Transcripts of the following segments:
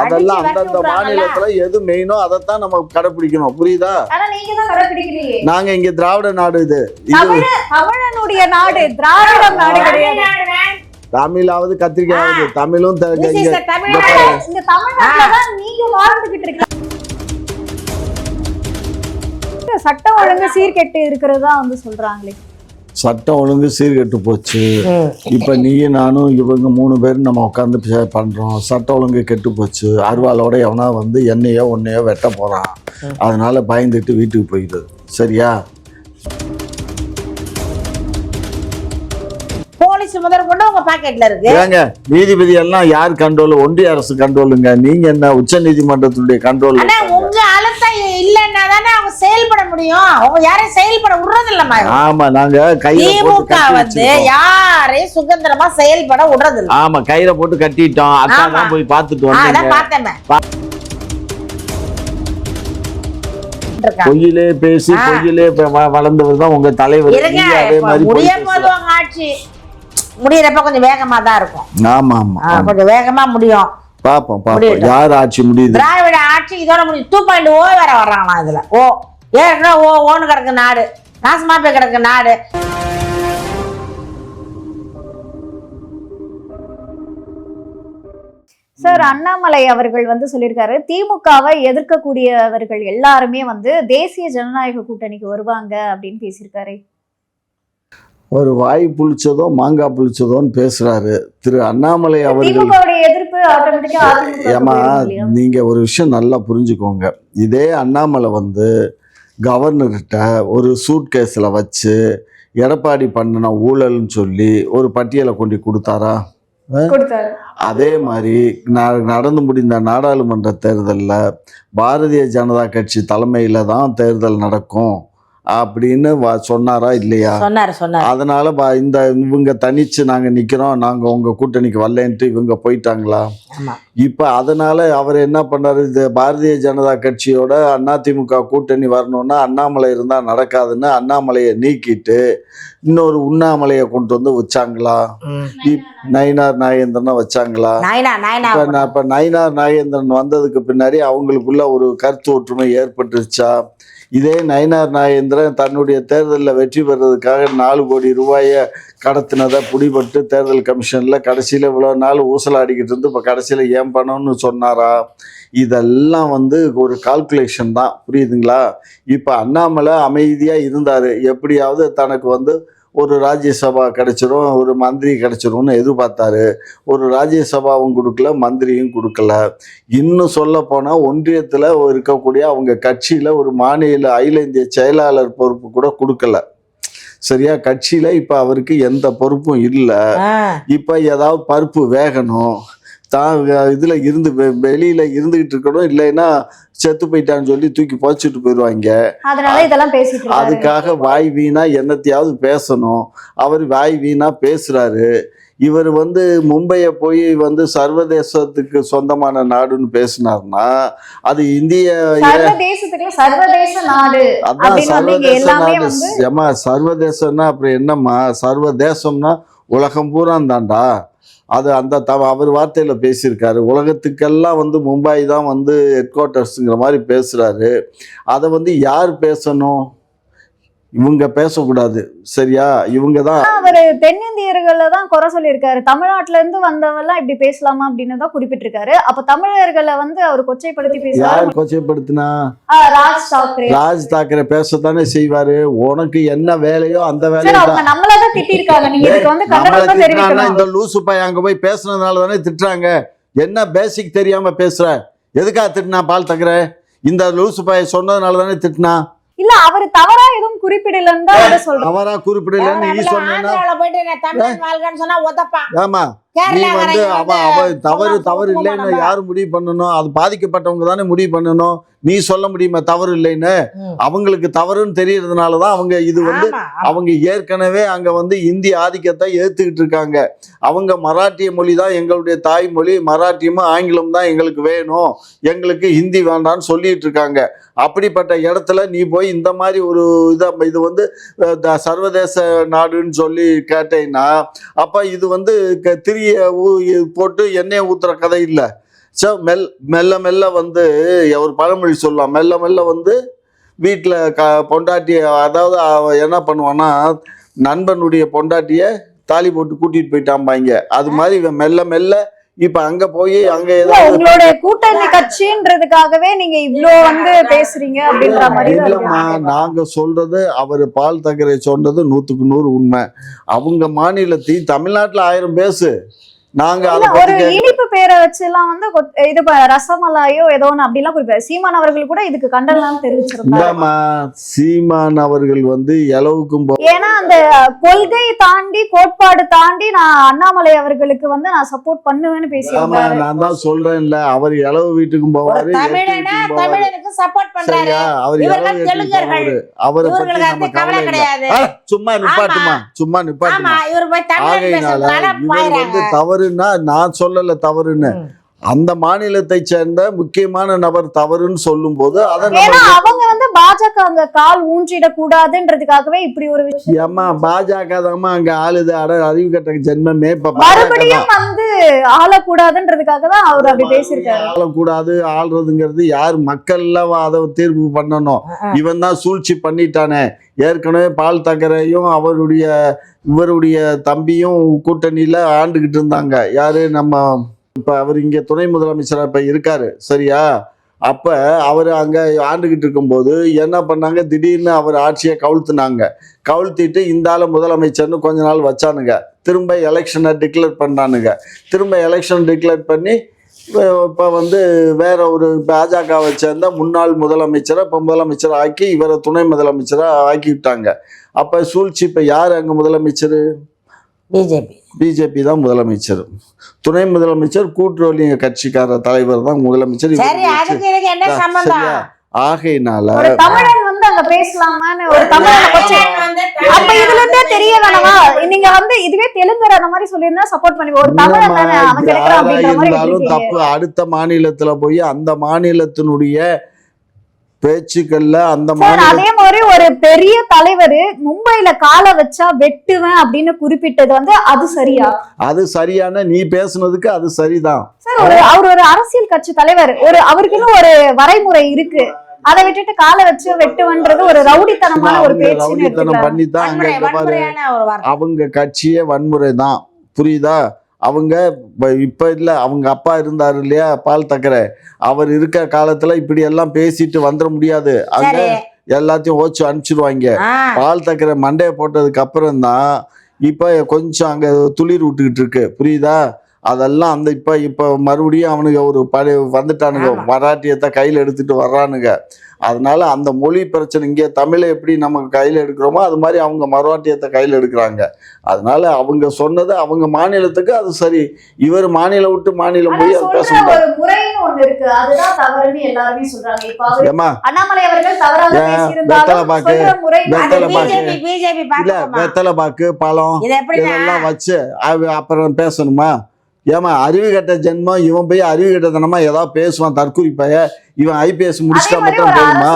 அதெல்லாம் அந்தந்த மாநிலத்துல எது மெயினோ அதைத்தான் நம்ம கடைபிடிக்கணும். புரியுதா? நாங்க இங்க திராவிட நாடு. இது தமிழனுடைய நாடு, திராவிட நாடு கிடையாது. தமிழாவது கத்திரிக்காயாவது தமிழும் சட்டம் ஒழுங்கு சீர்கெட்டு இருக்கிறதா வந்து சொல்றாங்களே. சட்டம் ஒழுங்கு சீர்கெட்டு போச்சு. இப்ப நீயும் நானும் இவங்க 3 பேரும் நம்ம உட்காந்து பண்றோம். சட்டம் ஒழுங்கு கெட்டு போச்சு. அருவாளோட எவனா வந்து என்னையோ ஒன்னையோ வெட்ட போறான். அதனால பயந்துட்டு வீட்டுக்கு போயிடுது. சரியா? போலீஸ் முதல் கொண்டு உங்க பாக்கெட்ல இருக்கு. ஏங்க நீதிபதி எல்லாம் யார் கண்ட்ரோல்? ஒன்றிய அரசு கண்ட்ரோலுங்க. நீங்க என்ன உச்ச நீதிமன்றத்துடைய கண்ட்ரோல்? உங்க அழுத்தம் இல்லன்னா தானே அவங்க செயல்பட முடியும். அவங்க யாரையும் செயல்பட விடுறது இல்ல. ஆமா, நாங்க திமுக வந்து யாரையும் சுதந்திரமா செயல்பட விடுறது இல்ல. ஆமா, கயிறை போட்டு கட்டிட்டோம். அக்கா தான் போய் பார்த்துட்டு வந்தேன். பொய்யிலே பேசி பொய்யிலே வளர்ந்தவர் தான் உங்க தலைவர். அதே மாதிரி ஆட்சி முடியறப்ப கொஞ்சம் வேகமா தான் இருக்கும். ஆமா ஆமா, கொஞ்சம் வேகமா முடியும். பாப்போம் பாப்போம் யார் ஆட்சி முடியுது. திராவிட ஆட்சி இதோட முடியும். 2.0 வேற வர்றாங்களா இதுல. ஏற்கனவே ஓன்னு கிடக்கு நாடு, நாசமா போய் கிடக்கு நாடு. சார், அண்ணாமலை அவர்கள் வந்து சொல்லியிருக்காரு, திமுகவை எதிர்க்கக்கூடியவர்கள் எல்லாருமே வந்து தேசிய ஜனநாயக கூட்டணிக்கு வருவாங்க அப்படின்னு பேசியிருக்காரு. ஒரு வாய் புளிச்சதோ மாங்காய் புளிச்சதோன்னு பேசுறாரு திரு அண்ணாமலை அவர்கள். ஏமா, நீங்க ஒரு விஷயம் நல்லா புரிஞ்சுக்கோங்க. இதே அண்ணாமலை வந்து கவர்னர்கிட்ட ஒரு சூட் கேஸ்ல வச்சு எடப்பாடி பண்ணின ஊழல்னு சொல்லி ஒரு பட்டியலை கொண்டு கொடுத்தாரா? அதே மாதிரி நடந்து முடிந்த நாடாளுமன்ற தேர்தலில் பாரதிய ஜனதா கட்சி தலைமையில தான் தேர்தல் நடக்கும் அப்படின்னு சொன்னாரா இல்லையா? அதனால இந்த இவங்க தனிச்சு நாங்க நிக்கிறோம், நாங்க உங்க கூட்டணிக்கு வரலன்ட்டு இவங்க போயிட்டாங்களா? இப்ப அதனால அவர் என்ன பண்ணாரு, இது பாரதிய ஜனதா கட்சியோட அதிமுக கூட்டணி வரணும்னா அண்ணாமலை இருந்தா நடக்காதுன்னு அண்ணாமலையை நீக்கிட்டு இன்னொரு உண்ணாமலையை கொண்டு வந்து வச்சாங்களா? நயினார் நாகேந்திரனை வச்சாங்களா? இப்ப நயினார் நாகேந்திரன் வந்ததுக்கு பின்னாடி அவங்களுக்குள்ள ஒரு கருத்து ஒற்றுமை ஏற்பட்டுருச்சா? இதே நயினார் நாகேந்திரன் தன்னுடைய தேர்தலில் வெற்றி பெறதுக்காக 4 கோடி ரூபாயை கடத்தினதை பிடிபட்டு தேர்தல் கமிஷனில் கடைசியில் இவ்வளோ நாள் ஊசலாடிக்கிட்டு இருந்து இப்போ கடைசியில் ஏன் பண்ணணும்னு சொன்னாரா? இதெல்லாம் வந்து ஒரு கால்குலேஷன் தான். புரியுதுங்களா? இப்போ அண்ணாமலை அமைதியாக இருந்தார். எப்படியாவது தனக்கு வந்து ஒரு ராஜ்யசபா கிடைச்சிரும், ஒரு மந்திரி கிடைச்சிரும்னு எதிர்பார்த்தாரு. ஒரு ராஜ்யசபாவும் கொடுக்கல, மந்திரியும் கொடுக்கல. இன்னும் சொல்ல போனால் ஒன்றியத்தில் இருக்கக்கூடிய அவங்க கட்சியில் ஒரு மாநில அகில இந்திய செயலாளர் பொறுப்பு கூட கொடுக்கல. சரியா? கட்சியில் இப்போ அவருக்கு எந்த பொறுப்பும் இல்லை. இப்போ ஏதாவது பருப்பு வேகணும், தான் இதில் இருந்து வெளியில் இருந்துக்கிட்டு இருக்கணும், இல்லைன்னா செத்து போயிட்டான்னு சொல்லி தூக்கி புதைச்சிட்டு போயிடுவாங்க. அதுக்காக வாய் வீணா என்னத்தையாவது பேசணும். அவர் வாய் வீணா பேசுறாரு. இவர் வந்து மும்பையை போய் வந்து சர்வதேசத்துக்கு சொந்தமான நாடுன்னு பேசினார்னா அது இந்திய சர்வதேச நாடு. அதான் சர்வதேச நாடு. ஏமா சர்வதேசம்னா அப்புறம் என்னம்மா? சர்வதேசம்னா உலகம் பூரா தாண்டா. அது அந்த அவர் வார்த்தையில் பேசியிருக்காரு. உலகத்துக்கெல்லாம் வந்து மும்பை தான் வந்து ஹெட் குவார்ட்டர்ஸுங்கிற மாதிரி பேசுகிறாரு. அதை வந்து யார் பேசணும்? இவங்க பேசக்கூடாது. சரியா? இவங்க தான். அவரு தென்னிந்தியர்களை தான் குறை சொல்லியிருக்காரு. தமிழ்நாட்டுல இருந்து வந்தவெல்லாம் இப்படி பேசலாமா அப்படின்னு தான் குறிப்பிட்டிருக்காரு. அப்ப தமிழர்களை வந்து அவர் கொச்சைப்படுத்தி பேசுறாரு. யார் கொச்சைப்படுத்தினா? ராஜ் தாக்கரே பேசத்தானே செய்வாரு. உனக்கு என்ன வேலையோ அந்த வேலையை நம்மளதான் திட்டிருக்காங்க. நீங்க இதுக்கு வந்து கண்டனம் தெரிவிக்கணும். இந்த லூசு பையன் அங்க போய் பேசுனதுனால தானே திட்டுறாங்க. என்ன பேசிக் தெரியாம பேசுற? எதுக்காக திட்டினா பால் தக்கற? இந்த லூசு பையன் சொன்னதுனால தானே திட்டினா. இல்ல, அவரு தவறா எதுவும் குறிப்பிடலன்னு தான் சொல்றேன். தவறா குறிப்பிடலன்னு நீ சொன்னா ஆமா, நீ வந்து அவ தவறு இல்லைன்னு யாரு முடிவு பண்ணணும்? அது பாதிக்கப்பட்டவங்க தானே முடிவு பண்ணணும். நீ சொல்ல முடியுமா தவறு இல்லைன்னு? அவங்களுக்கு தவறுன்னு தெரியறதுனாலதான் அவங்க இது வந்து அவங்க ஏற்கனவே அங்க வந்து இந்திய ஆதிக்கத்தை ஏத்துக்கிட்டு இருக்காங்க. அவங்க மராட்டிய மொழி தான் எங்களுடைய தாய்மொழி, மராட்டியமும் ஆங்கிலம் தான் எங்களுக்கு வேணும், எங்களுக்கு ஹிந்தி வேண்டான்னு சொல்லிட்டு இருக்காங்க. அப்படிப்பட்ட இடத்துல நீ போய் இந்த மாதிரி ஒரு இது வந்து சர்வதேச நாடுன்னு சொல்லி கேட்டீங்கன்னா அப்ப இது வந்து திரிய போட்டு எண்ணெய் ஊத்துற கதை இல்லை. மெல்ல மெல்ல வந்து ஒரு பழமொழி சொல்லலாம், மெல்ல மெல்ல வந்து வீட்டில் பொண்டாட்டி, அதாவது என்ன பண்ணுவான்னா நண்பனுடைய பொண்டாட்டிய தாலி போட்டு கூட்டிட்டு போயிட்டாம்பாங்க. அது மாதிரி இவன் மெல்ல மெல்ல இப்ப அங்க போய் அங்க ஏதாவது உங்களுடைய கூட்டணி கட்சின்றதுக்காகவே நீங்க இவ்ளோ வந்து பேசுறீங்க அப்படின்ற மாதிரி இல்லம்மா, நாங்க சொல்றது அவரு பால் தக்கரை சொன்னது 100க்கு 100 உண்மை. அவங்க மாநிலத்தையும் தமிழ்நாட்டுல 1000 பேசு, நாங்க அதை ஒரு பத்தி இனிப்பு பேரை வச்சு எல்லாம் வந்து இது ரசமலாயோ ஏதோ ஒண்ணு அப்படிலாம் குறிப்பாரு. சீமான் அவர்கள் கூட இதுக்கு கண்டனம் தெரிவிச்சிருந்தாங்க. சீமான் அவர்கள் வந்து எளவுக்கும் ஏன்னா அந்த கொள்கை தாண்டி கோட்பாடு தாண்டி நான் அண்ணாமலை அவர்களுக்கு வந்து நான் சப்போர்ட் பண்ணுவேன்னு பேசியிருந்தாரு. நான் தான் சொல்றேன்ல, அவர் எளவு வீட்டுக்கும் போவாரு, தமிழனுக்கு சப்போர்ட் பண்றாரு. அவர் இவர்கள் தெலுங்கர்கள், அவரை பத்தி இவர்களுக்கு நம்ம அந்த கவலை கிடையாது. சும்மா நிப்பாட்டுமா, சும்மா நிப்பாட்டுமா. ஆமா, இவர் போய் தமிழ் ஆகையினால பேசுறதுனால இவர் வந்து தவறுன்னா நான் சொல்லல தவறுன்னு, அந்த மாநிலத்தை சேர்ந்த முக்கியமான நபர் தவறுன்னு சொல்லும் போது அதை ஏன்னா அவங்க வந்து பாஜக அங்க கால் ஊன்றிடக் கூடாதுன்றதுக்காகவே இப்படி ஒரு விஷயம். ஏமா பாஜக தாம்மா அங்க ஆளுது, அறிவு கட்ட ஜென்மமே. இப்ப மறுபடியும் வந்து ஆளக்கூடாதுன்றதுக்காக தான் அவர் அப்படி பேசியிருக்காரு. ஆளக்கூடாது, ஆள்றதுங்கிறது யார்? மக்கள் எல்லாம் அதை தீர்ப்பு பண்ணணும். இவன் தான் சூழ்ச்சி பண்ணிட்டானே. ஏற்கனவே பால் தக்கரையும் இவருடைய தம்பியும் கூட்டணியில ஆண்டுகிட்டு இருந்தாங்க. யாரு? நம்ம இப்ப அவர் இங்க துணை முதலமைச்சரா இப்ப இருக்காரு, சரியா? அப்ப அவர் அங்க ஆண்டுகிட்டு இருக்கும்போது என்ன பண்ணாங்க, திடீர்னு அவர் ஆட்சியை கவுழ்த்திட்டு இந்த ஆள முதலமைச்சர்னு கொஞ்ச நாள் வச்சானுங்க. திரும்ப எலெக்ஷனை டிக்ளேர் பண்ணானுங்க. திரும்ப எலெக்ஷன் டிக்ளேர் பண்ணி இப்போ வந்து வேற ஒரு பாஜகவை சேர்ந்த முன்னாள் முதலமைச்சரை இப்போ முதலமைச்சர் ஆக்கி இவரை துணை முதலமைச்சராக ஆக்கி விட்டாங்க. அப்போ சூழ்ச்சி. இப்போ யார் அங்கே முதலமைச்சர்? பிஜேபி தான் முதலமைச்சர். துணை முதலமைச்சர் கூட்டுறவு கட்சிக்கார தலைவர் தான் முதலமைச்சர். சரியா? ஆகையினால தமிழன் வந்து அங்க பேசலாமான்னு ஒரு அப்ப இதுல இருந்தே தெரிய வேணாமா, நீங்க வந்து இதுவே தெலுங்கர் அந்த மாதிரி சொல்லியிருந்தா சப்போர்ட் பண்ணி ஒரு தமிழன் தானே அவங்க இருந்தாலும் தப்பு. அடுத்த மாநிலத்துல போய் அந்த மாநிலத்தினுடைய பேச்சுக்கள்ல அந்த அதே மாதிரி ஒரு பெரிய தலைவர் மும்பைல கால வச்சா வெட்டுவேன் அப்படின்னு குறிப்பிட்டது வந்து அது சரியா? அது சரியான, நீ பேசுனதுக்கு அது சரிதான் சார். அவர் ஒரு அரசியல் கட்சி தலைவர், அவருக்குன்னு ஒரு வரைமுறை இருக்கு. அதை விட்டுட்டு காலை வச்சு வெட்டுவன்றது ஒரு ரவுடித்தனமான ஒரு பேச்சு. ரவுடித்தனம் பண்ணித்தான் அங்க பாரு, அவங்க கட்சியே வன்முறை தான், புரியுதா? அவங்க இப்ப இல்ல, அவங்க அப்பா இருந்தாரு இல்லையா பால் தக்கரை, அவர் இருக்க காலத்துல இப்படி எல்லாம் பேசிட்டு வந்துட முடியாது. அங்க எல்லாத்தையும் ஓச்சு அனுப்பிச்சிடுவாங்க. பால் தக்கரை மண்டைய போட்டதுக்கு அப்புறம் தான் இப்ப கொஞ்சம் அங்க துளிர் விட்டுக்கிட்டு இருக்கு, புரியுதா? அதெல்லாம் அந்த இப்ப மறுபடியும் அவனுங்க ஒரு வந்துட்டானுங்க, மராட்டியத்தை கையில எடுத்துட்டு வர்றானுங்க. அதனால அந்த மொழி பிரச்சனை இங்கே தமிழை எப்படி நம்ம கையில் எடுக்கிறோமோ அது மாதிரி அவங்க மராட்டியத்தை கையில் எடுக்கிறாங்க. அதனால அவங்க சொன்னது அவங்க மாநிலத்துக்கு அது சரி. இவர் மாநிலம் விட்டு மாநிலம் போய் வெத்தலை பாக்கு பழம் இதெல்லாம் வச்சு அப்புறம் பேசணுமா? ஏமா அறிவு கட்ட ஜென்மம், இவன் போய் அறிவு கட்டத்தனமா ஏதாவது பேசுவான் தற்கூரி பைய. இவன் ஐபிஎஸ் முடிச்சுட்டா மட்டும் போதுமா?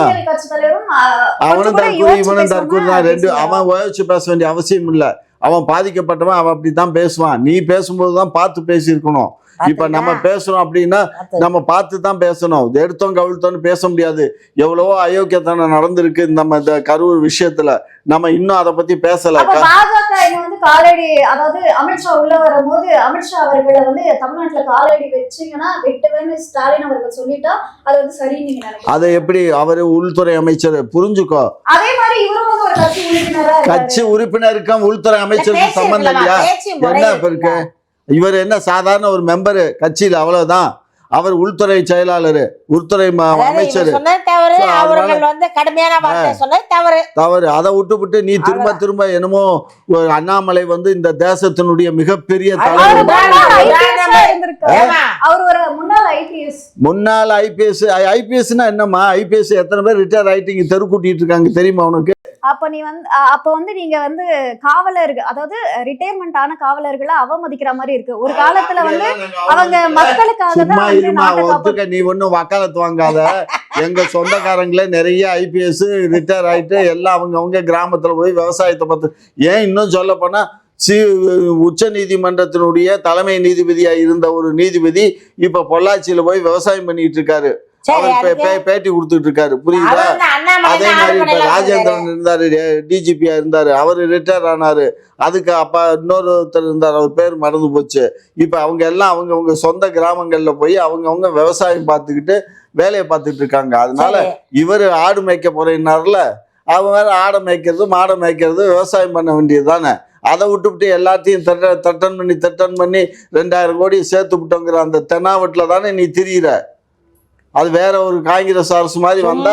அவனும் தற்கூரி இவனும் தற்கூரி தான். ரெண்டு அவன் யோசிச்சு பேச வேண்டிய அவசியம் இல்லை. அவன் பாதிக்கப்பட்டவன், அவன் அப்படித்தான் பேசுவான். நீ பேசும்போதுதான் பார்த்து பேசியிருக்கணும். இப்ப நம்ம பேசுறோம் அப்படின்னா நம்ம பார்த்து தான் பேசணும். எடுத்தோம் கவிழ்த்தோன்னு பேச முடியாது. எவ்வளவோ அயோக்கியத்தனம் நடந்திருக்கு நம்ம இந்த கரூர் விஷயத்துல. நம்ம இன்னும் அதை பத்தி பேசல. காலடி, அதாவது அமித்ஷா உள்ள வரும்போது அமித்ஷா அவர்களை வந்து தமிழ்நாட்டுல காலடி வச்சீங்கன்னா வெட்டுவேன்னு ஸ்டாலின் அவர்கள் சொல்லிட்டா அது வந்து சரி நீங்க நினைக்கிறீங்க? அதை எப்படி அவரு உள்துறை அமைச்சர் புரிஞ்சுக்கோ. அதே மாதிரி இவரும் வந்து ஒரு கட்சி உறுப்பினருக்கும் உள்துறை அமைச்சருக்கும் சம்பந்தம் இல்லையா? என்ன இருக்கு? இவர் என்ன சாதாரண ஒரு மெம்பரு கட்சியில், அவ்வளவுதான். அவர் உள்துறை செயலாளர், உள்துறை அமைச்சர். தவறு. அதை விட்டு நீ திரும்ப என்னமோ அண்ணாமலை வந்து இந்த தேசத்தினுடைய மிகப்பெரிய தலைவர். முன்னாள் ஐபிஎஸ்னா என்னம்மா? ஐபிஎஸ் எத்தனை பேர் ரிட்டையர் ஆயிட்டு இங்க தெரு கூட்டிட்டு இருக்காங்க தெரியுமா உனக்கு? அப்ப வந்து நீங்க வந்து காவலர், அதாவது ரிட்டையர்மெண்ட் ஆன காவலர்களை அவமதிக்கிற மாதிரி இருக்கு. ஒரு காலத்துல வந்து அவங்க மக்களுக்காக தான். நீ ஒன்னும் வக்காலத்து வாங்காத. எங்க சொந்தக்காரங்களே நிறைய ஐபிஎஸ் ரிட்டையர் ஆயிட்டு எல்லாம் அவங்க கிராமத்துல போய் விவசாயத்தை பார்த்து, ஏன் இன்னும் சொல்ல போனா உச்ச நீதிமன்றத்தினுடைய தலைமை நீதிபதியா இருந்த ஒரு நீதிபதி இப்ப பொள்ளாச்சியில போய் விவசாயம் பண்ணிட்டு இருக்காரு. சரி, அவர் பேட்டி கொடுத்துட்டு இருக்காரு. புரியுதா? அதே மாதிரி இப்ப ராஜேந்திரன் இருந்தாரு, டிஜிபியா இருந்தாரு, அவரு ரிட்டையர் ஆனாரு. அதுக்கு அப்ப இன்னொருத்தர் இருந்தார், அவர் பேர் மறந்து போச்சு. இப்ப அவங்க எல்லாம் அவங்க சொந்த கிராமங்கள்ல போய் அவங்க விவசாயம் பார்த்துக்கிட்டு வேலையை பார்த்துட்டு இருக்காங்க. அதனால இவர் ஆடு மேய்க்க போறேன்னாருல, அவங்க ஆடை மேய்க்கிறது மாடை மேய்க்கிறது விவசாயம் பண்ண வேண்டியது தானே. அதை விட்டுவிட்டு எல்லாத்தையும் தட்டன் பண்ணி 2000 கோடி சேர்த்து விட்டோங்கிற அந்த தென்னாவட்டில் தானே நீ திரியிற. அது வேற ஒரு காங்கிரஸ் அரசு மாதிரி வந்தா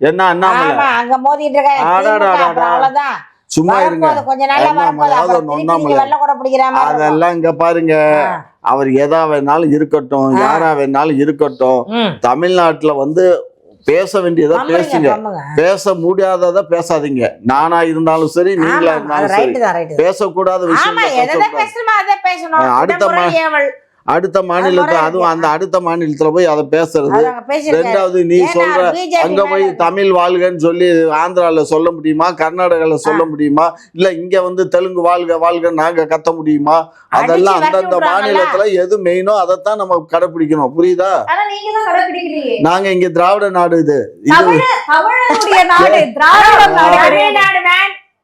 என்ன சும்மா இருங்க. அதெல்லாம் இங்க பாருங்க, அவர் எதா வேணாலும் இருக்கட்டும், யாரா வேணாலும் இருக்கட்டும். தமிழ்நாட்டுல வந்து பேச வேண்டியதா பேசுங்க, பேச முடியாததா பேசாதீங்க. நானா இருந்தாலும் சரி, நீங்களா இருந்தாலும் சரி, பேசக்கூடாத விஷயம். அடுத்த மாநிலத்துல, அதுவும் அந்த அடுத்த மாநிலத்துல போய் அதை பேசுறது. ரெண்டாவது, நீ சொல்ற அங்க போய் தமிழ் வாழ்கன்னு சொல்லி ஆந்திரால சொல்ல முடியுமா, கர்நாடகால சொல்ல முடியுமா, இல்ல இங்க வந்து தெலுங்கு வாழ்க நாங்க கத்த முடியுமா? அதெல்லாம் அந்தந்த மாநிலத்துல எது மெயினோ அதைத்தான் நம்ம கடைபிடிக்கணும். புரியுதா? நாங்க இங்க திராவிட நாடு, இது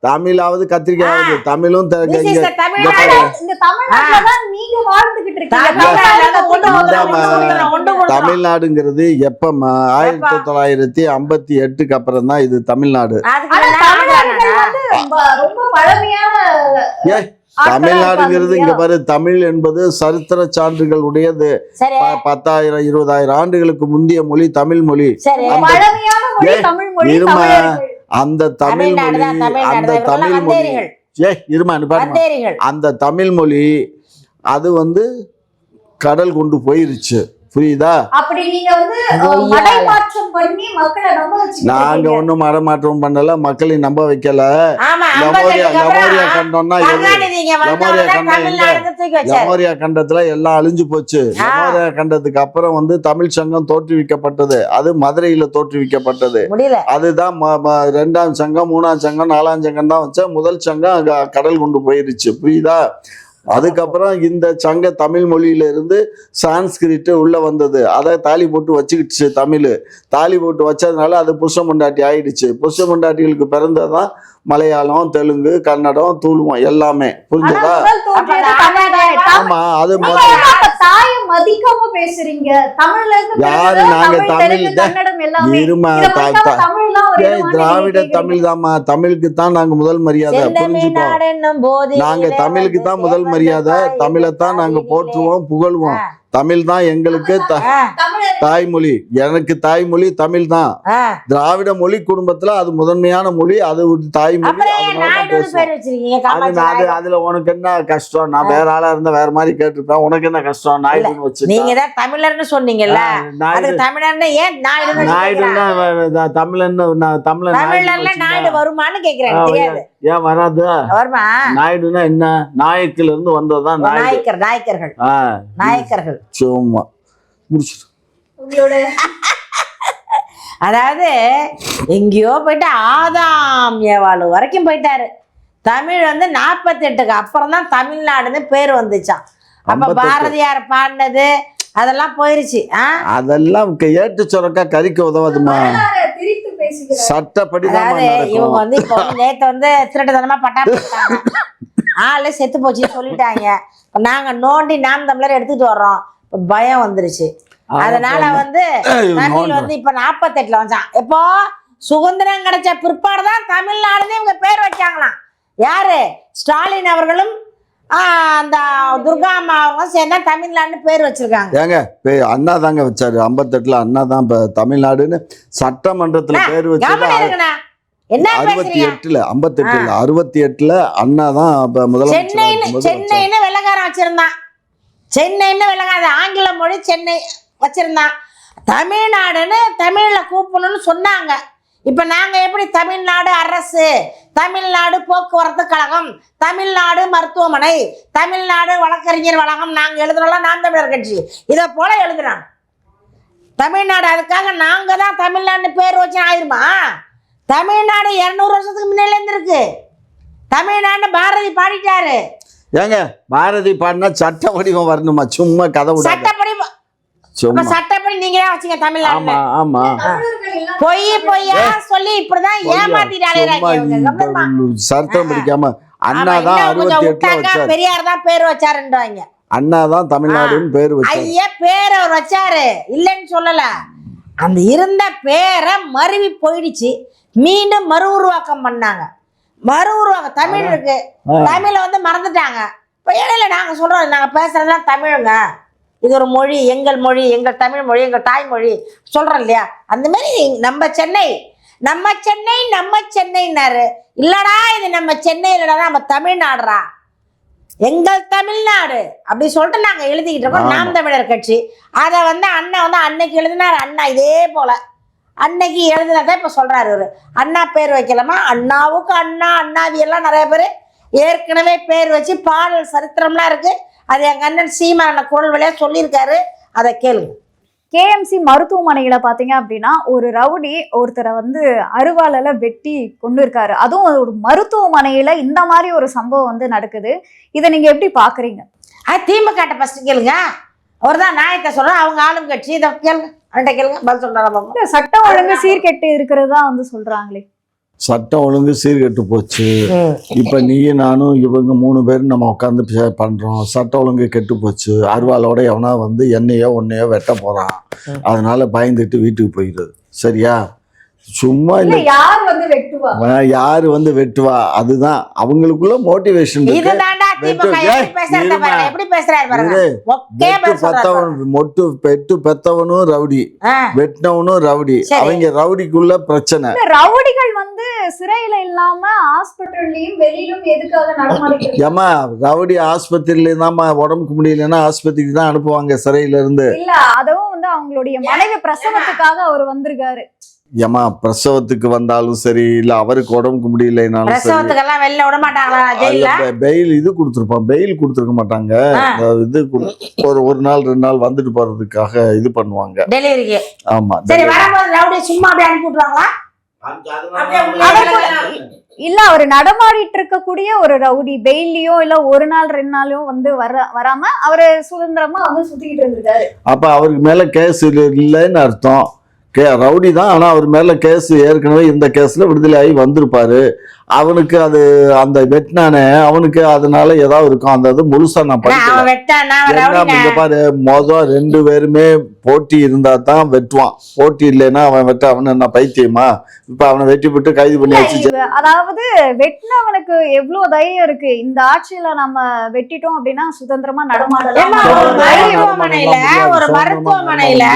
தமிழாவது கத்திரிக்காயாவது, தமிழும் தமிழ்நாடுங்கிறது எப்ப 1958க்கு அப்புறம் தான் இது தமிழ்நாடு. தமிழ்நாடுங்கிறது இங்க பாரு, தமிழ் என்பது சரித்திர சான்றுகள் உடையது. 10,000 20,000 ஆண்டுகளுக்கு முந்தைய மொழி தமிழ் மொழி. இருமா, அந்த தமிழ் மொழி, அந்த தமிழ் மொழி அந்த தமிழ் மொழி அது வந்து கடல் கொண்டு போயிருச்சு. புரியுதா? அப்படி நீங்க வந்து மடைமாற்றம் பண்ணி மக்களை நம்ப வச்சீங்க. நாங்க ஒண்ணும் மடைமாற்றம் பண்ணல, மக்களை நம்ப வைக்கல. லெமோரியா கண்டோம்னா லெமோரியா கண்டத்துல எல்லாம் அழிஞ்சு போச்சு. லெமோரியா கண்டத்துக்கு அப்புறம் வந்து தமிழ் சங்கம் தோற்றுவிக்கப்பட்டது. அது மதுரையில தோற்றுவிக்கப்பட்டது. அதுதான் 2ஆம் சங்கம், 3ஆம் சங்கம், 4ஆம் சங்கம் தான் வச்ச. முதல் சங்கம் கடல் கொண்டு போயிருச்சு. புரியுதா? அதுக்கப்புறம் இந்த சங்க தமிழ் மொழியில இருந்து சான்ஸ்கிரிட் உள்ள வந்தது. அதை தாலி போட்டு வச்சுக்கிடுச்சு. தமிழ் தாலி போட்டு வச்சதுனால அது புருஷ பொண்டாட்டி ஆயிடுச்சு. புருஷ பொண்டாட்டிகளுக்கு பிறந்ததான் மலையாளம், தெலுங்கு, கன்னடம், துளுவம் எல்லாமே. புரிஞ்சதா? ஆமா, அது மதிக்காம பேசுறீங்க. யாரு? நாங்க தமிழ் இருமா, திராவிட தமிழ் தாமா. தமிழுக்கு தான் நாங்க முதல் மரியாதை. புரிஞ்சுக்கோ, நாங்க தமிழுக்கு தான் முதல் மரியாதை. தமிழைத்தான் நாங்க போற்றுவோம், புகழ்வோம். தமிழ் தான் எங்களுக்கு தாய்மொழி. எனக்கு தாய்மொழி தமிழ் தான். திராவிட மொழி குடும்பத்துல அது முதன்மையான மொழி, அது தாய்மொழி. அதுல உனக்கு என்ன கஷ்டம்? நான் வேற ஆளா இருந்தா வேற மாதிரி கேட்டிருப்பேன். உனக்கு என்ன கஷ்டம்? நாயுடுன்னு வச்சு நீங்க தான் தமிழர்னு சொன்னீங்கல்ல, தமிழர்னு ஏன் நாயுடுன்னா தமிழன் நாயுடு வருமானு கேக்குறேன். ஏன் வராது? நாயுடுனா என்ன? நாயக்கில இருந்து வந்ததுதான் நாயக்கர்கள். சும்மா முடிச்சிட்டு அதாவது எங்கேயோ போயிட்டு ஆதாம் ஏவாளு வரைக்கும் போயிட்டாரு. தமிழ் வந்து 48க்கு அப்புறம் தான் தமிழ்நாடுன்னு பேர் வந்துச்சான். அப்ப பாரதியார் பாடினது அதெல்லாம் போயிருச்சு. அதெல்லாம் ஏட்டு சொரக்கா கறிக்க உதவாதுமா, சட்டப்படி. இவங்க வந்து இப்போ நேற்று வந்து திருட்டுத்தனமா பட்டா போட்டாங்க, ஆளு செத்து போச்சுன்னு சொல்லிட்டாங்க. நாங்க நோண்டி நாம் தமிழர் எடுத்துட்டு வர்றோம். பயம் வந்துருச்சு. அதனால வந்து தமிழ் வந்து இப்ப 48ல வச்சான். இப்போ சுதந்திரம் கிடைச்ச பிற்பாடுதான் தமிழ்நாடுன்னு இவங்க பேர் வச்சாங்களாம். யாரு? ஸ்டாலின் அவர்களும் அந்த துர்கா அம்மா அவங்க சேர்ந்தா தமிழ்நாடுன்னு பேர் வச்சிருக்காங்க. ஏங்க அண்ணா தாங்க வச்சாரு. 58ல அண்ணா தான் தமிழ்நாடுன்னு சட்டமன்றத்துல பேர் வச்சாரு. என்ன 68ல 68ல அண்ணா தான் முதலமைச்சர். சென்னைன்னு வெள்ளக்காரன் வச்சிருந்தான். சென்னைன்னு வெள்ளக்கார ஆங்கில மொழி சென்னை வச்சிருந்தான். தமிழ்நாடுன்னு தமிழ்ல கூப்பிடணும்னு சொன்னாங்க. இப்ப நாங்க எப்படி தமிழ்நாடு அரசு, தமிழ்நாடு போக்குவரத்து கழகம், தமிழ்நாடு மருத்துவமனை, தமிழ்நாடு வழக்கறிஞர் வழக்கம் நாங்க எழுதுறோம். நாம் தமிழர் கட்சி இதை போல எழுதுறாங்க தமிழ்நாடு. அதுக்காக நாங்க தான் தமிழ்நாடு பேர் வச்சு ஆயிருமா? தமிழ்நாடு 200 வருஷத்துக்கு முன்னால இருந்து இருக்கு. தமிழ்நாடு பாரதி பாடிட்டாரு. ஏங்க பாரதி பாடினா சட்ட வடிவம் வரணுமா? சும்மா கதை விடாத. சட்டப்படி சும்மா சட்டப்படி நீங்க தான் வச்சீங்க தமிழ்நாடு. ஆமா ஆமா தமிழர்கள் எல்லாம் பொய்யா சொல்லி இப்படிதான் ஏமாத்திட்டாங்க. சட்டம் படிக்காம அண்ணா தான் 68ல வச்சாரு. பெரியார் தான் பேர் வச்சாருன்றாங்க. அண்ணா தான் தமிழ்நாடுன்னு பேர் வச்சாரு. ஐயா பேர் அவர் வச்சாரு, இல்லைன்னு சொல்லல. அந்த இருந்த பேரை மருவி போயிடுச்சு, மீண்டும் மறு உருவாக்கம் பண்ணாங்க. மறு உருவாக்கம் தமிழ் இருக்கு, தமிழை வந்து மறந்துட்டாங்க. இப்போ இடையில நாங்க சொல்றோம், நாங்க பேசுறதுலாம் தமிழுங்க, இது ஒரு மொழி, எங்கள் மொழி, எங்கள் தமிழ் மொழி, எங்கள் தாய்மொழி சொல்றோம் இல்லையா? அந்த மாதிரி நம்ம சென்னை நம்ம சென்னை நம்ம சென்னைன்னாரு. இல்லடா இது நம்ம சென்னை இல்லடா, நம்ம தமிழ்நாடுறா, எங்கள் தமிழ்நாடு அப்படி சொல்லிட்டு நாங்க எழுதிக்கிட்டு இருக்கோம். நாம் தமிழர் கட்சி அதை வந்து அண்ணா வந்து அன்னைக்கு எழுதினார். அண்ணா இதே போல அன்னைக்கு எழுதினதான் இப்ப சொல்றாரு இவரு. அண்ணா பேர் வைக்கலாமா? அண்ணாவுக்கு அண்ணா அண்ணாவி எல்லாம் நிறைய பேர் ஏற்கனவே பேர் வச்சு பாடல் சரித்திரம்லாம் இருக்கு. அது எங்க அண்ணன் சீமான குரல் வழியா சொல்லியிருக்காரு, அதை கேளுங்க. கேஎம்சி மருத்துவமனையில பாத்தீங்க அப்படின்னா ஒரு ரவுடி ஒருத்தரை வந்து அருவாளால வெட்டி கொண்டு இருக்காரு. அதுவும் ஒரு மருத்துவமனையில இந்த மாதிரி ஒரு சம்பவம் வந்து நடக்குது. இதை நீங்க எப்படி பாக்குறீங்க? அது திமுக ஃபர்ஸ்ட் கேளுங்க, அவர் தான் நியாயத்தை சொல்ற, அவங்க ஆளும் கட்சி. இதை கேளுங்க, அவன்கிட்ட கேளுங்க, பதில் சொல்றாங்க. சட்டம் ஒழுங்கு சீர்கெட்டு இருக்கிறதா வந்து சொல்றாங்களே. சட்டம் ஒழுங்கு சீர்கெட்டு போச்சு. இப்ப நீயும் நானும் இவங்க 3 பேரும் நம்ம உட்காந்து பண்றோம். சட்டம் ஒழுங்கு கெட்டு போச்சு. அருவாளோட எவனா வந்து என்னையோ ஒன்னையோ வெட்ட போறான், அதனால பயந்துட்டு வீட்டுக்கு போயிடுது. சரியா? சும்மா இல்ல யார் வந்து வெட்டுவா, யாரு வந்து வெட்டுவா, அதுதான் அவங்களுக்குள்ள மோட்டிவேஷன். பெட்டு பெத்தவனும் ரவுடி, வெட்டினவனும் ரவுடி, அவங்க ரவுடிக்குள்ள பிரச்சனை. ரவுடிகள் வந்து சிறையில இல்லாம ஹாஸ்பிட்டல்லயும் வெளியிலும் எதுக்காக நடமாடிட்டு? ஏமா ரவுடி ஆஸ்பத்திரியில தான்மா உடம்புக்கு முடியலன்னா ஆஸ்பத்திரிக்கு தான் அனுப்புவாங்க சிறையில இருந்து. இல்ல அதுவும் வந்து அவங்களுடைய மனைவி பிரசவத்துக்காக அவர் வந்திருக்காரு. ஏமா பிரசவத்துக்கு வந்தாலும் சரி, இல்ல அவருக்கு உடம்புக்கு முடியலனாலும் சரி, பெயில் இது கொடுத்துருப்பான். பெயில் கொடுத்துருக்க மாட்டாங்க, இது ஒரு நாள் 2 நாள் வந்துட்டு போறதுக்காக இது பண்ணுவாங்க டெலிவரிக்கு. ஆமா, இல்ல அவர் நடமாடிட்டு இருக்கக்கூடிய ஒரு ரவுடி பெயிலையோ இல்ல 1 நாள் 2 நாளையும் வந்து வராம அவரு சுதந்திரமா வந்து சுத்திக்கிட்டு இருந்திருக்காரு. அப்ப அவருக்கு மேல கேஸ் இல்லைன்னு அர்த்தம். ரவுடி தான், ஆனா அவர் மேல கேஸ் ஏற்கனவே இந்த கேஸ்ல விடுதலை ஆகி வந்திருப்பாரு. அவனுக்கு அது அந்த வெட்டினானே அவனுக்கு அதனால ஏதாவது இருக்கும். அந்த இது முழுசா நான் படிக்கல. பாரு, மொதல் 2 பேருமே போட்டி இருந்தா தான் வெட்டுவான். போட்டி இல்லைன்னா அவன் வெட்ட அவன் என்ன பைத்தியமா? இப்ப அவனை வெட்டி விட்டு கைது பண்ணி வச்சு. அதாவது வெட்டினவனுக்கு எவ்வளவு தைரியம் இருக்கு, இந்த ஆட்சியில நம்ம வெட்டிட்டோம் அப்படின்னா சுதந்திரமா நடமாடலாம். ஒரு மருத்துவமனையில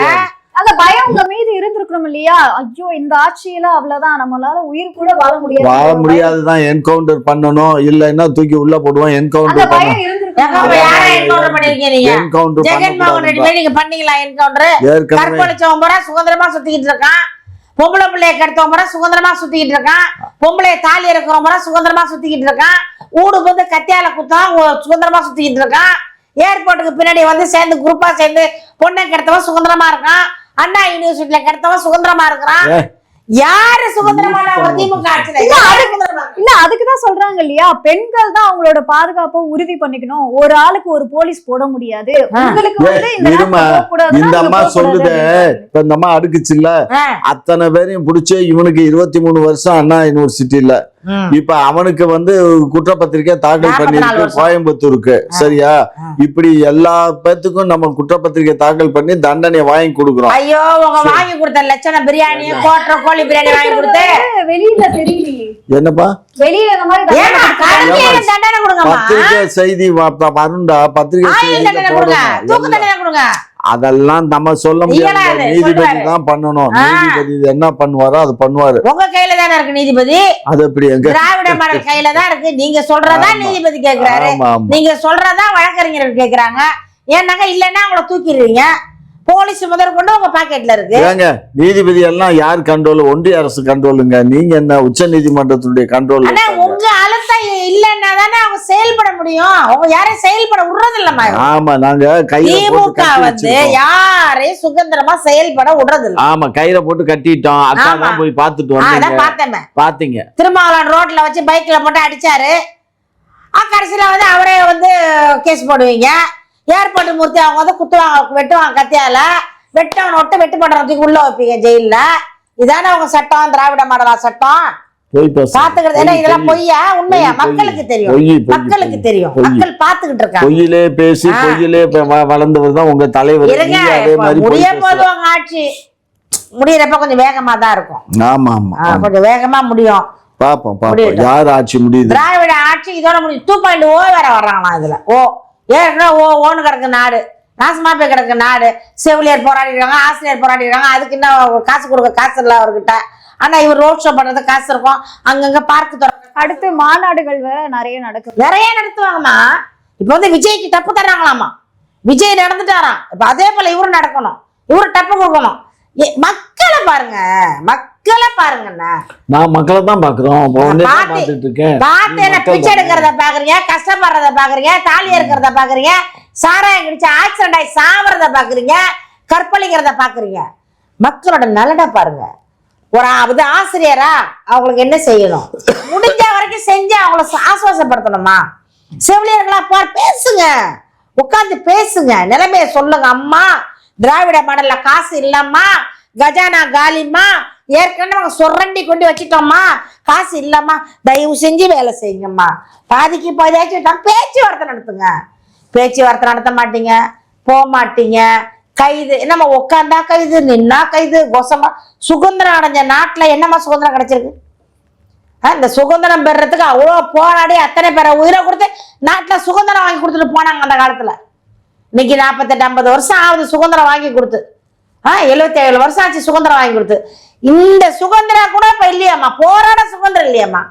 அந்த பயம் உங்க மீது இருந்திருக்கணும் இல்லையா? ஐயோ இந்த ஆட்சியில அவ்வளவுதான், நம்மளால உயிர் கூட வாழ முடியாதுதான், என்கவுண்டர் பண்ணணும், இல்லைன்னா தூக்கி உள்ள போடுவோம். என்கவுண்டர் சுதந்திரமா சுத்திக்கிட்டு இருக்கான். பொம்பளை பிள்ளைய கெடுத்தவங்க சுதந்திரமா சுத்திக்கிட்டு இருக்கான். பொம்பளைய தாலி இருக்கிறவங்க சுதந்திரமா சுத்திக்கிட்டு இருக்கான். ஊடு வந்து கத்தியால குத்தான் சுதந்திரமா சுத்திக்கிட்டு இருக்கான். ஏர்போர்ட்டுக்கு பின்னாடி வந்து சேர்ந்து குரூப்பா சேர்ந்து பொண்ணை கெடுத்தவன் சுதந்திரமா இருக்கான். அண்ணா யூனிவர்சிட்டியில கெடுத்தவன் சுதந்திரமா இருக்கிறான். யாரு சுதந்திரமான ஒரு திமுக ஆட்சியில? இல்ல அதுக்குதான் சொல்றாங்க இல்லையா, பெண்கள் தான் அவங்களோட பாதுகாப்பை உறுதி பண்ணிக்கணும். ஒரு ஆளுக்கு ஒரு போலீஸ் போட முடியாது. உங்களுக்கு வந்து இந்த அம்மா சொல்லுது, இப்ப இந்த அம்மா அடுக்குச்சுல்ல, அத்தனை பேரையும் பிடிச்சு இவனுக்கு 23 வருஷம் அண்ணா யூனிவர்சிட்டியில. இப்ப அவனுக்கு வந்து குற்றப்பத்திரிக்கை தாக்கல் பண்ணிருக்கு கோயம்புத்தூருக்கு. சரியா? இப்படி எல்லா பேத்துக்கும் நம்ம குற்றப்பத்திரிக்கை தாக்கல் பண்ணி தண்டனை வாங்கி கொடுக்குறோம். ஐயோ உங்க வாங்கி கொடுத்த லட்சணம் பிரியாணி கோட்டை கோழி பிரியாணி வாங்கி கொடுத்து வெளியில தெரியலையே. என்னப்பா வெளியில இந்த மாதிரி தண்டனை கொடுங்க. பத்திரிக்கை செய்தி வருண்டா, பத்திரிகை கொடுங்க. அதெல்லாம் நம்ம சொல்ல முடியாது, நீதிபதி தான் பண்ணணும். நீதிபதி என்ன பண்ணுவாரோ அது பண்ணுவாரு. உங்க கையில தானே இருக்கு நீதிபதி. அது எப்படி எங்க திராவிட மாடல் கையில தான் இருக்கு. நீங்க சொல்றதா நீதிபதி கேக்குறாரு, நீங்க சொல்றதா வழக்கறிஞர்கள் கேக்குறாங்க. ஏன்னாங்க இல்லன்னா அவங்கள தூக்கிடுவீங்க. போலீஸ் முதற்கொண்டு உங்க பாக்கெட்ல இருக்கு. ஏங்க நீதிபதி எல்லாம் யார் கண்ட்ரோல்? ஒன்றிய அரசு கண்ட்ரோலுங்க. நீங்க என்ன உச்ச நீதிமன்றத்துடைய கண்ட்ரோல்? ஆனா உங்க அழுத்தம் இல்லன்னா தானே அவங்க செயல்பட முடியும். அவங்க யாரையும் செயல்பட விடுறது இல்லம்மா. ஆமா, நாங்க திமுக வந்து யாரையும் சுதந்திரமா செயல்பட விடுறது இல்ல. ஆமா, கயிறை போட்டு கட்டிட்டோம். அக்கா தான் போய் பாத்துட்டு வந்தீங்க. பாத்தீங்க திருமாவளவன் ரோட்ல வச்சு பைக்ல போட்டு அடிச்சாரு. கடைசியில வந்து அவரே வந்து கேஸ் போடுவீங்க. ஏற்பாட்டு மூர்த்தி அவங்க வந்து குத்துவாங்க, வெட்டுவாங்க கத்தியால. வெட்டவன விட்டு வெட்டு பண்றதுக்கு உள்ள வைப்பீங்க ஜெயில. இதானே அவங்க சட்டம், திராவிட மாடலா சட்டம். பாத்துக்கிறது ஏன்னா இதெல்லாம் பொய்யா உண்மையா மக்களுக்கு தெரியும். மக்களுக்கு தெரியும். மக்கள் பாத்துக்கிட்டு இருக்காங்க. பொய்யிலே பேசி பொய்யிலே வளர்ந்தவர் தான் உங்க தலைவர். முடிய போது உங்க ஆட்சி முடியறப்ப கொஞ்சம் வேகமா தான் இருக்கும். ஆமா ஆமா, கொஞ்சம் வேகமா முடியும். பாப்போம் பாப்போம் யார் ஆட்சி முடியுது. திராவிட ஆட்சி இதோட முடியும். 2.0 வேற வர்றாங்களா இதுல. ஏற்கனவே ஓன்னு கிடக்கு நாடு, நாசமா போய் கிடக்கு நாடு. செவிலியர் போராடிடுறாங்க, ஆசிரியர் போராடிடுறாங்க. அதுக்கு என்ன காசு கொடுக்க காசு இல்லை அவர்கிட்ட. ஆனா இவர் ரோட் ஷோ பண்றது காசு இருக்கும். அங்கங்க பார்க்கு திறக்க. அடுத்து மாநாடுகள் வேற நிறைய நடக்குது. நிறைய நடத்துவாங்கம்மா. இப்ப வந்து விஜய்க்கு டப்பு தர்றாங்களாமா. விஜய் நடந்துட்டாராம். இப்ப அதே போல இவரு நடக்கணும். இவரு டப்பு கொடுக்கணும். மக்களை பாருங்க, மக்களை பாருங்கண்ணா. நான் மக்களை தான் பாக்குறோம். பிச்சை எடுக்கிறத பாக்குறீங்க, கஷ்டப்படுறத பாக்குறீங்க, தாலி இருக்கிறத பாக்குறீங்க, சாராயம் குடிச்சு ஆக்சிடென்ட் ஆகி சாவறத பாக்குறீங்க, கற்பழிக்கிறத பாக்குறீங்க. மக்களோட நலனை பாருங்க. ஒரு ஆசிரியரா அவங்களுக்கு என்ன செய்யணும்? முடிஞ்ச வரைக்கும் செஞ்சு அவங்கள ஆசுவாசப்படுத்தணுமா? செவிலியர்களா பேசுங்க, உட்கார்ந்து பேசுங்க, நிலைமைய சொல்லுங்க. அம்மா திராவிட மாடல்ல காசு இல்லம்மா, கஜானா காலிம்மா, ஏற்கனவே சுரண்டி கொண்டு வச்சுட்டோம்மா, காசு இல்லம்மா, தயவு செஞ்சு வேலை செய்யுங்கம்மா. பாதிக்கு பாதியாச்சும் பேச்சுவார்த்தை நடத்துங்க. பேச்சுவார்த்தை நடத்த மாட்டீங்க, போக மாட்டீங்க. கைது என்னம்மா, உட்காந்தா கைது, நின்னா கைது. கோசமா சுதந்திரம் அடைஞ்ச நாட்டுல என்னம்மா சுதந்திரம் கிடைச்சிருக்கு? இந்த சுதந்திரம் பெறதுக்கு அவ்வளோ போராடி அத்தனை பேரை உயிரை கொடுத்து நாட்டுல சுதந்திரம் வாங்கி கொடுத்துட்டு போனாங்க அந்த காலத்துல. இன்னைக்கு 48-50 வருஷம் ஆகுது சுதந்திரம் வாங்கி கொடுத்து. 77 வருஷம் ஆச்சு சுதந்திரம் வாங்கி கொடுத்து. இந்த சுதந்திரம் கூட இப்ப இல்லையாம்மா. போராட சுதந்திரம் இல்லையாம்மா.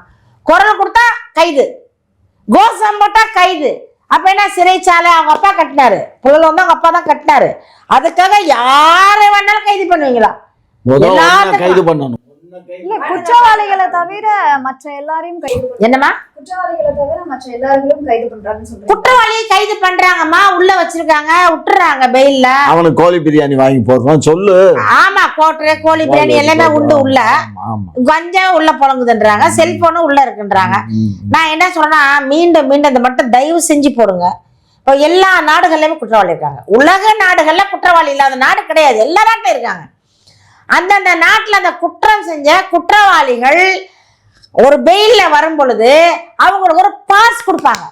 குரல் கொடுத்தா கைது, கோஷம் போட்டா கைது. அப்ப என்ன, சிறைச்சாலை அவங்க அப்பா கட்டினாரு, புள்ளல வந்து அவங்க அப்பா தான் கட்டினாரு. அதுக்காக யாரை வேணாலும் கைது பண்ணுவீங்களா? கைது பண்ணணும். இல்ல, குற்றவாளிகளை தவிர மற்ற எல்லாரையும் கைது. என்னமா? குற்றவாளிகளை தவிர மற்ற எல்லாரையும் கைது பண்றாங்கன்னு சொல்றாங்க. குற்றவாளியை கைது பண்றாங்கம்மா, உள்ள வச்சிருக்காங்க, விட்டுறாங்க பெயில்ல. அவனுக்கு கோழி பிரியாணி வாங்கி போடுறோம் சொல்லு. ஆமா, கோட்டை கோழி பிரியாணி எல்லாமே உண்டு உள்ள. கஞ்சா உள்ள புழங்குதுன்றாங்க, செல்போனும் உள்ள இருக்குன்றாங்க. நான் என்ன சொல்றேன்னா, மீண்டும் மீண்டும் இந்த மட்டும் தயவு செஞ்சு போடுங்க. இப்போ எல்லா நாடுகள்லயுமே குற்றவாளி இருக்காங்க. உலக நாடுகள்ல குற்றவாளி இல்லாத நாடு கிடையாது. எல்லா நாட்டிலும் இருக்காங்க. அந்தந்த நாட்டுல அந்த குற்றம் செஞ்ச குற்றவாளிகள் ஒரு பெயில்ல வரும் பொழுது அவங்களுக்கு ஒரு பாஸ் கொடுப்பாங்க.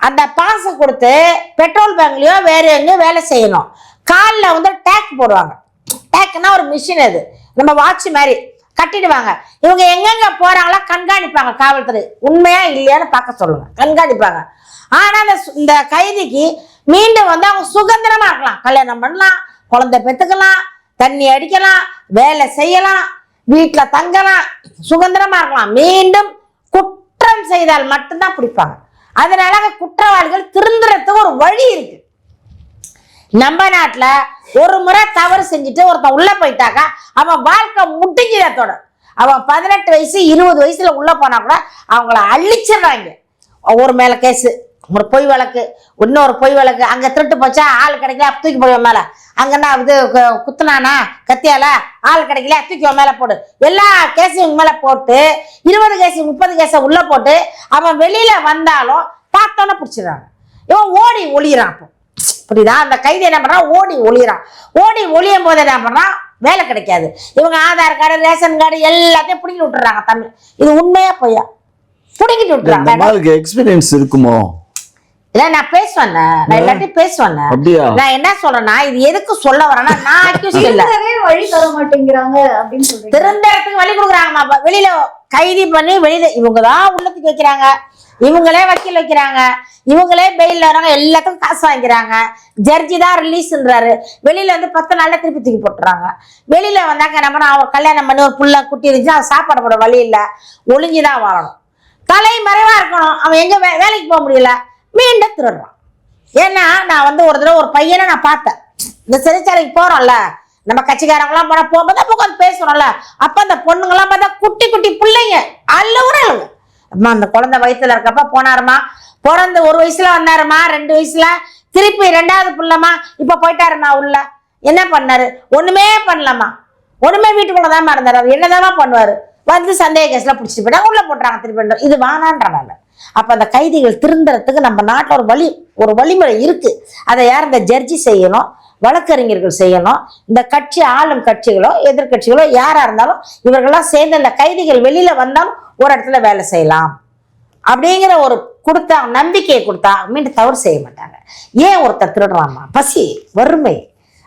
அந்த பாஸ் கொடுத்து பெட்ரோல் பேங்க்லயோ வேற எங்கேயோ வேலை செய்யணும். காலில் வந்து டேக் போடுவாங்க. டேக்னா ஒரு மிஷின், அது நம்ம வாட்ச் மாதிரி கட்டிடுவாங்க. இவங்க எங்கெங்க போறாங்களோ கண்காணிப்பாங்க காவல்துறை. உண்மையா இல்லையான்னு பார்க்க சொல்லுங்க, கண்காணிப்பாங்க. ஆனா இந்த கைதிக்கு மீண்டும் வந்து அவங்க சுதந்திரமா இருக்கலாம். கல்யாணம் பண்ணலாம், குழந்தை பெற்றுக்கலாம், தண்ணி அடிக்கலாம், வேலை செய்யலாம், வீட்டுல தங்கலாம், சுதந்திரமா இருக்கலாம். மீண்டும் குற்றம் செய்தால் மட்டும்தான் பிடிப்பாங்க. அதனால குற்றவாளிகள் திருந்துறதுக்கு ஒரு வழி இருக்கு. நம்ம நாட்டுல ஒரு முறை தவறு செஞ்சுட்டு ஒருத்தன் உள்ள போயிட்டாக்கா அவன் வாழ்க்கை முடிஞ்சிடத்தோட. அவன் 18 வயசு 20 வயசுல உள்ள போனா கூட அவங்கள அழிச்சிடுறாங்க. ஒரு மேல கேஸ், ஒரு பொய் வழக்கு, இன்னொரு பொய் வழக்கு. அங்க திருட்டு போச்சா, ஆள் கிடைக்கல, தூக்கி போடுவோம் மேல. அங்கன்னா இது குத்துனானா கத்தியால, ஆள் கிடைக்கல, தூக்கி மேல போடு. எல்லா கேஸையும் மேல போட்டு 20 கேஸ் 30 கேஸ உள்ள போட்டு அவன் வெளியில வந்தாலும் பார்த்தோன்னே பிடிச்சிடறாங்க. இவன் ஓடி ஒளியிறான். அப்போ புரியுதா? அந்த கைதி என்ன பண்றான், ஓடி ஒளியிறான். ஓடி ஒளியும் போது என்ன பண்றான், வேலை கிடைக்காது. இவங்க ஆதார் கார்டு, ரேஷன் கார்டு எல்லாத்தையும் பிடிக்கிட்டு விட்டுறாங்க. தமிழ் இது உண்மையா பொய்யா? பிடிக்கிட்டு விட்டுறாங்க. எக்ஸ்பீரியன்ஸ் இருக்குமோ? இல்ல, நான் பேசுவேன், நான் எல்லாத்தையும் பேசுவேன். நான் என்ன சொல்றேன்னா, இது எதுக்கு சொல்ல வரேன்னா, நான் அக்யூஸ் இல்ல, வழி தர மாட்டேங்கிறாங்க அப்படின்னு சொல்றேன். திருந்த இடத்துக்கு வழி கொடுக்குறாங்கம்மா. வெளியில கைதி பண்ணி வெளியில இவங்கதான் உள்ளத்துக்கு வைக்கிறாங்க, இவங்களே வக்கீல் வைக்கிறாங்க, இவங்களே பெயில் வராங்க, எல்லாத்துக்கும் காசு வாங்கிக்கிறாங்க. ஜட்ஜி தான் ரிலீஸ்ன்றாரு. வெளியில வந்து 10 நாள்ல திருப்பி தூக்கி போட்டுறாங்க. வெளியில வந்தாங்க நம்ம அவன் கல்யாணம் பண்ணி ஒரு புள்ள குட்டி இருந்துச்சு, அவன் சாப்பாடு போட வழி இல்லை, ஒளிஞ்சுதான் வாழணும், தலை மறைவா இருக்கணும். அவன் எங்க வேலைக்கு போக முடியல, மீண்டும் திருடுறான். ஏன்னா நான் வந்து ஒரு தடவை ஒரு பையனை நான் பார்த்தேன். இந்த சிறைச்சாலைக்கு போறோம்ல, நம்ம கட்சிக்காரங்களாம் போனா போகும்போது உட்காந்து பேசுறோம்ல, அப்ப அந்த பொண்ணுங்கெல்லாம் பார்த்தா குட்டி குட்டி பிள்ளைங்க அழுவுறாளுங்க. அம்மா அந்த குழந்தை வயித்துல இருக்கப்ப போனாருமா, பிறந்து 1 வயசுல வந்தாருமா, 2 வயசுல திருப்பி 2வது புள்ளமா இப்ப போயிட்டாருமா உள்ள. என்ன பண்ணாரு? ஒண்ணுமே பண்ணலாமா, ஒண்ணுமே வீட்டுக்குள்ளதான் இருந்தாரு. அவர் என்னதான் பண்ணுவாரு? வந்து சந்தேக கேஸ்ல பிடிச்சிட்டு போயிட்டாங்க, உள்ள போட்டுறாங்க திருப்பி. இது வானான்றனால அப்ப அந்த கைதிகள் திருந்துறதுக்கு நம்ம நாட்டில் ஒரு வழிமுறை இருக்கு. அதை யார்? இந்த ஜட்ஜி செய்யணும், வழக்கறிஞர்கள் செய்யணும். இந்த கட்சி ஆளும் கட்சிகளோ எதிர்கட்சிகளோ யாரா இருந்தாலும் இவர்கள்லாம் சேர்ந்து இந்த கைதிகள் வெளியில வந்தாலும் ஒரு இடத்துல வேலை செய்யலாம் அப்படிங்கிற ஒரு கொடுத்தா நம்பிக்கையை கொடுத்தா மீண்டும் தவறு செய்ய மாட்டாங்க. ஏன் ஒருத்தர் திருடுறாமா? பசி, வறுமை,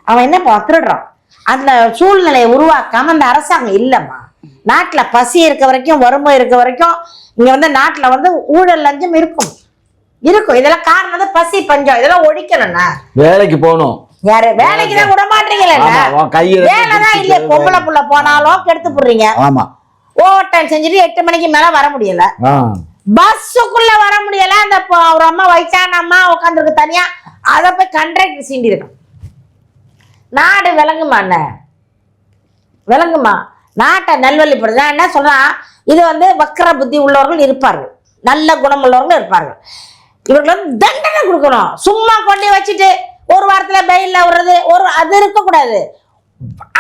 அவன் என்ன திருடுறான். அந்த சூழ்நிலையை உருவாக்காம அந்த அரசாங்கம் இல்லைம்மா. நாட்டுல பசி இருக்க வரைக்கும், வறுமை இருக்க வரைக்கும் இங்க வந்து நாட்டுல வந்து ஊழல் லஞ்சம் இருக்கும். இதெல்லாம் காரணம் பசி பஞ்சம். இதெல்லாம் ஒழிக்கணும்னா வேலைக்கு போகணும். யாரு வேலைக்கு தான் விட மாட்டீங்களா? வேலைதான் இல்ல, பொம்பளை புள்ள போனாலும் கெடுத்து போடுறீங்க. ஓவர் டைம் செஞ்சுட்டு 8 மணிக்கு மேல வர முடியல, பஸ்ஸுக்குள்ள வர முடியல. அந்த ஒரு அம்மா வயசான அம்மா உட்காந்துருக்கு தனியா, அதை போய் கண்ட்ராக்டர் சீண்டி இருக்கும். நாடு விளங்குமா? என்ன விளங்குமா? நாட்டை நல்வழிப்படுது. நான் என்ன சொல்றேன், இது வந்து வக்கர புத்தி உள்ளவர்கள் இருப்பார்கள், நல்ல குணம் உள்ளவர்கள் இருப்பார்கள். இவர்கள் வந்து தண்டனை கொடுக்கணும். சும்மா கொண்டு வச்சுட்டு ஒரு வாரத்துல பெயில்ல விடுறது அது இருக்கக்கூடாது.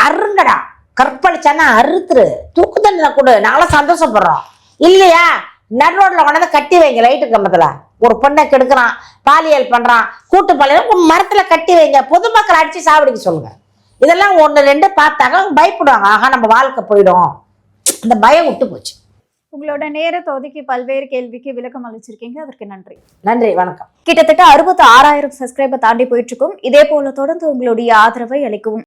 அருங்கடா, கற்பழிச்சானா அறுத்துரு, தூக்கு தண்டனை கொடு, நாங்களும் சந்தோஷப்படுறோம். இல்லையா நடு ரோட்ல கொண்டாந்து கட்டி வைங்க, லைட்டு கம்பத்துல. ஒரு பொண்ணை கெடுக்கிறான், பாலியல் பண்றான், கூட்டு பாலியல், மரத்துல கட்டி வைங்க, பொதுமக்கள் அடிச்சு சாவடிக்க சொல்லுங்க. இதெல்லாம் 1 2 பார்த்தாங்க பயப்படுவாங்க. ஆகா நம்ம வாழ்க்கை போயிடும், இந்த பயம் விட்டு போச்சு. உங்களோட நேரத்தை ஒதுக்கி பல்வேறு கேள்விக்கு விளக்கம் அளிச்சிருக்கீங்க, அதற்கு நன்றி. நன்றி, வணக்கம். கிட்டத்தட்ட 66,000 சப்ஸ்கிரைபர் தாண்டி போயிட்டு இருக்கும். இதே போல தொடர்ந்து உங்களுடைய ஆதரவை அளிக்கவும்.